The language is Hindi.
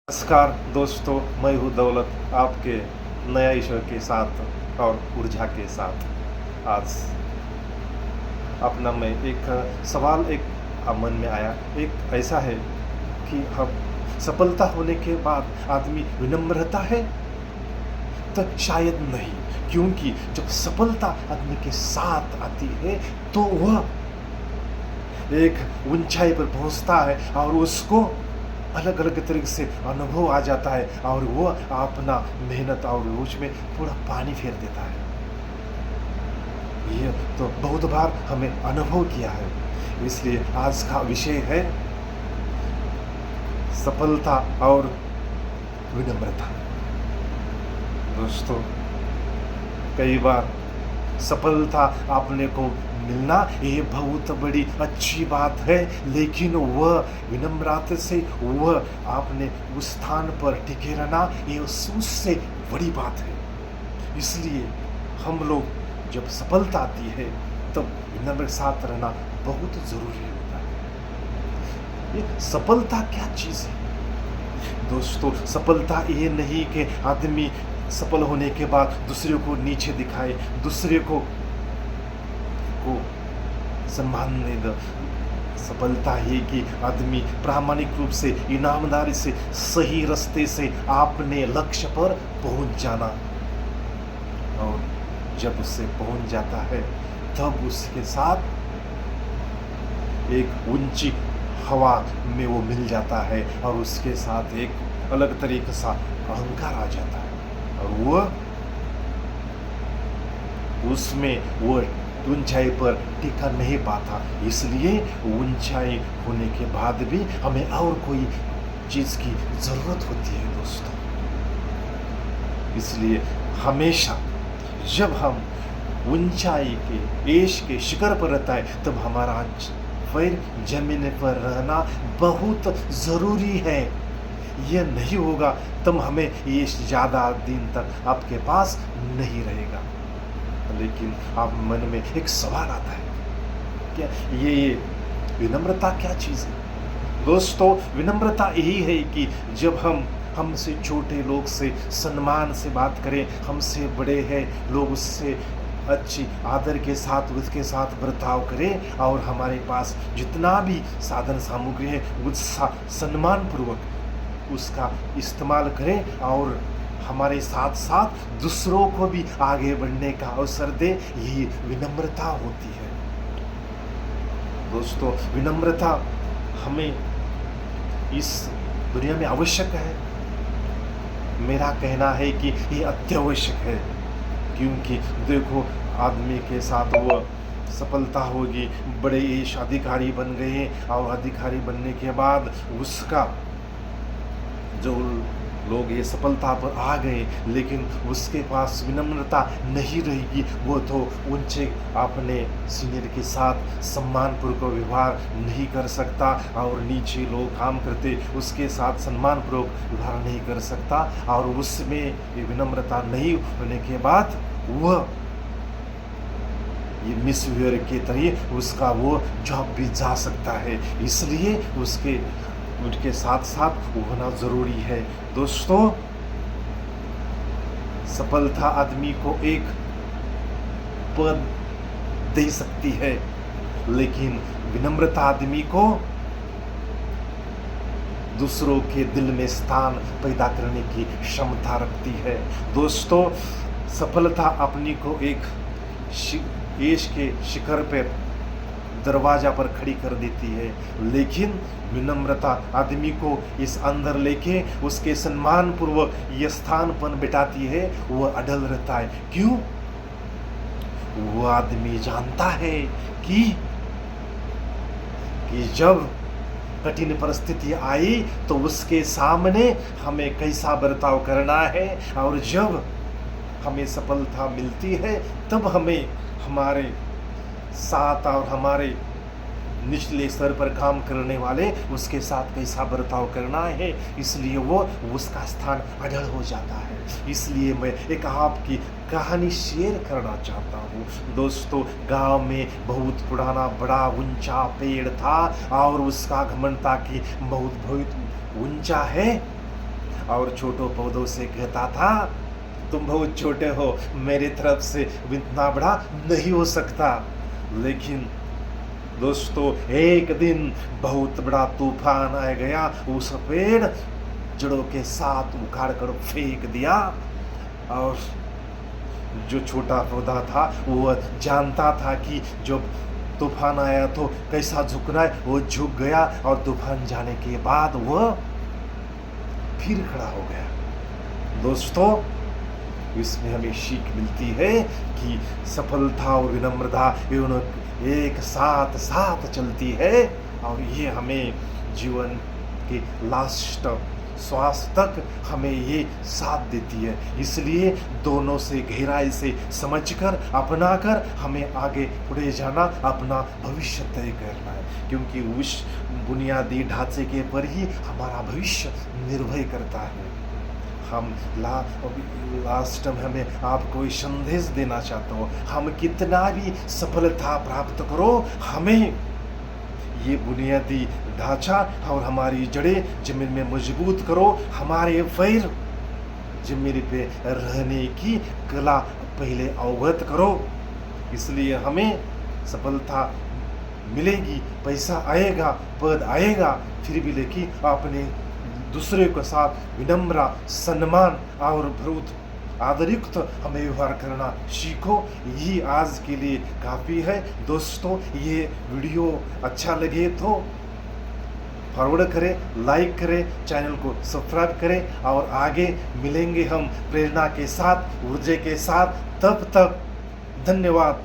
नमस्कार दोस्तों, मैं हूँ दौलत आपके नया ईश्वर के साथ और ऊर्जा के साथ। आज अपना मैं एक सवाल मन में आया। एक ऐसा है कि हम सफलता होने के बाद आदमी विनम्र रहता है? तो शायद नहीं, क्योंकि जब सफलता आदमी के साथ आती है तो वह एक ऊंचाई पर पहुंचता है और उसको अलग अलग तरीके से अनुभव आ जाता है और वो अपना मेहनत और उसमें पूरा पानी फेर देता है। ये तो बहुत बार हमें अनुभव किया है। इसलिए आज का विषय है सफलता और विनम्रता। दोस्तों, कई बार सफलता अपने को मिलना ये बहुत बड़ी अच्छी बात है, लेकिन वह विनम्रता से वह आपने उस स्थान पर टिके रहना ये उससे बड़ी बात है। इसलिए हम लोग जब सफलता आती है तब विनम्र के साथ रहना बहुत ज़रूरी होता है। ये सफलता क्या चीज़ है दोस्तों? सफलता ये नहीं कि आदमी सफल होने के बाद दूसरे को नीचे दिखाए, दूसरे को सम्मान नहीं दे। सफलता है कि आदमी प्रामाणिक रूप से, ईमानदारी से, सही रास्ते से अपने लक्ष्य पर पहुंच जाना। और जब उससे पहुंच जाता है तब उसके साथ एक ऊंची हवा में वो मिल जाता है और उसके साथ एक अलग तरीके सा अहंकार आ जाता है और वह उसमें वो ऊंचाई पर टिका नहीं पाता। इसलिए ऊंचाई होने के बाद भी हमें और कोई चीज़ की ज़रूरत होती है दोस्तों। इसलिए हमेशा जब हम ऊंचाई के ऐश के शिखर पर रहता है तब हमारा पैर जमीन पर रहना बहुत ज़रूरी है। यह नहीं होगा तब हमें ये ज़्यादा दिन तक आपके पास नहीं रहेगा। लेकिन आप मन में एक सवाल आता है, क्या ये विनम्रता क्या चीज़ है? दोस्तों, विनम्रता यही है कि जब हम हमसे छोटे लोग से सम्मान से बात करें, हमसे बड़े हैं लोग उससे अच्छी आदर के साथ उसके साथ बर्ताव करें और हमारे पास जितना भी साधन सामग्री है उसका सम्मानपूर्वक उसका इस्तेमाल करें और हमारे साथ साथ दूसरों को भी आगे बढ़ने का अवसर दे। यही विनम्रता होती है दोस्तों। विनम्रता हमें इस दुनिया में आवश्यक है। मेरा कहना है कि ये अत्यावश्यक है, क्योंकि देखो आदमी के साथ वो सफलता होगी, बड़े यश अधिकारी बन गए और अधिकारी बनने के बाद उसका जो लोग ये सफलता पर आ गए लेकिन उसके पास विनम्रता नहीं रहेगी, वो तो ऊंचे अपने सीनियर के साथ सम्मानपूर्वक व्यवहार नहीं कर सकता और नीचे लोग काम करते उसके साथ सम्मानपूर्वक व्यवहार नहीं कर सकता और उसमें ये विनम्रता नहीं होने के बाद वह ये मिसबिहेवियर के तरह उसका वो जॉब भी जा सकता है। इसलिए उनके साथ साथ होना ज़रूरी है दोस्तों। सफलता आदमी को एक पद दे सकती है, लेकिन विनम्रता आदमी को दूसरों के दिल में स्थान पैदा करने की क्षमता रखती है दोस्तों। सफलता अपनी को एक यश के शिखर पर दरवाजा पर खड़ी कर देती है, लेकिन विनम्रता आदमी को इस अंदर लेके उसके सम्मान पूर्वक ये स्थान पर बिठाती है। वह अडल रहता है। क्यों? वो आदमी जानता है कि जब कठिन परिस्थिति आई तो उसके सामने हमें कैसा बर्ताव करना है और जब हमें सफलता मिलती है तब हमें हमारे साथ और हमारे निचले स्तर पर काम करने वाले उसके साथ कैसा बर्ताव करना है। इसलिए वो उसका स्थान अड़ल हो जाता है। इसलिए मैं एक आपकी कहानी शेयर करना चाहता हूँ दोस्तों। गांव में बहुत पुराना बड़ा ऊंचा पेड़ था और उसका घमंड था कि बहुत ऊंचा है और छोटो पौधों से कहता था, तुम बहुत छोटे हो, मेरी तरफ से इतना बड़ा नहीं हो सकता। लेकिन दोस्तों, एक दिन बहुत बड़ा तूफान आ गया, उस पेड़ जड़ों के साथ उखाड़ कर फेंक दिया। और जो छोटा पौधा था वो जानता था कि जो तूफान आया तो कैसा झुकना है, वो झुक गया और तूफान जाने के बाद वह फिर खड़ा हो गया। दोस्तों, इसमें हमें सीख मिलती है कि सफलता और विनम्रता दोनों एक साथ साथ चलती है, और ये हमें जीवन के लास्ट श्वास तक हमें ये साथ देती है। इसलिए दोनों से गहराई से समझकर अपनाकर हमें आगे बढ़े जाना, अपना भविष्य तय करना है, क्योंकि उस बुनियादी ढांचे के पर ही हमारा भविष्य निर्भर करता है। हम लास्ट में हमें आपको संदेश देना चाहता हूँ, हम कितना भी सफलता प्राप्त करो, हमें ये बुनियादी ढांचा और हमारी जड़ें जमीन में मजबूत करो, हमारे पैर जमीन पे रहने की कला पहले अवगत करो। इसलिए हमें सफलता मिलेगी, पैसा आएगा, पद आएगा, फिर भी लेकिन अपने दूसरे के साथ विनम्र, सम्मान और बहुत आदरयुक्त हमें व्यवहार करना सीखो। यही आज के लिए काफ़ी है। दोस्तों, ये वीडियो अच्छा लगे तो फॉरवर्ड करें, लाइक करें, चैनल को सब्सक्राइब करें, और आगे मिलेंगे हम प्रेरणा के साथ, ऊर्जा के साथ। तब तक धन्यवाद।